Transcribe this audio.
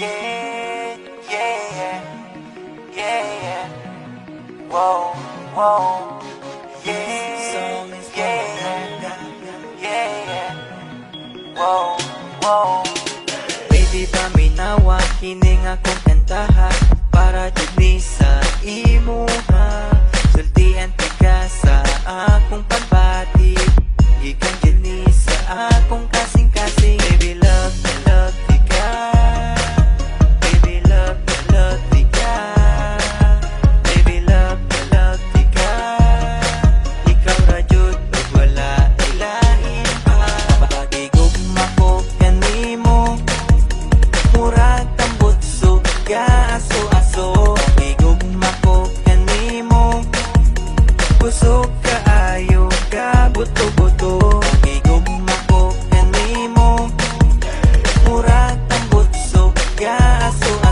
Yeah, yeah, yeah, yeah. Whoa, whoa. Yeah, yeah, yeah. Whoa, whoa. Baby, paminawa, kining akong kantaha para dili sa imuha. Sultian ka sa akong pagbati, ikan dili sa akong kasing-kasing. Baby, love ka. Baby, love ka. Baby, love ka. Ikaw ra jud ug wala ilain pa. Pagigugma ko kanimo, murag tambot suga aso-aso. Pagigugma ko kanimo, busog kaayo ka buto-buto. Pagigugma ko kanimo, murag tambot suga aso-aso.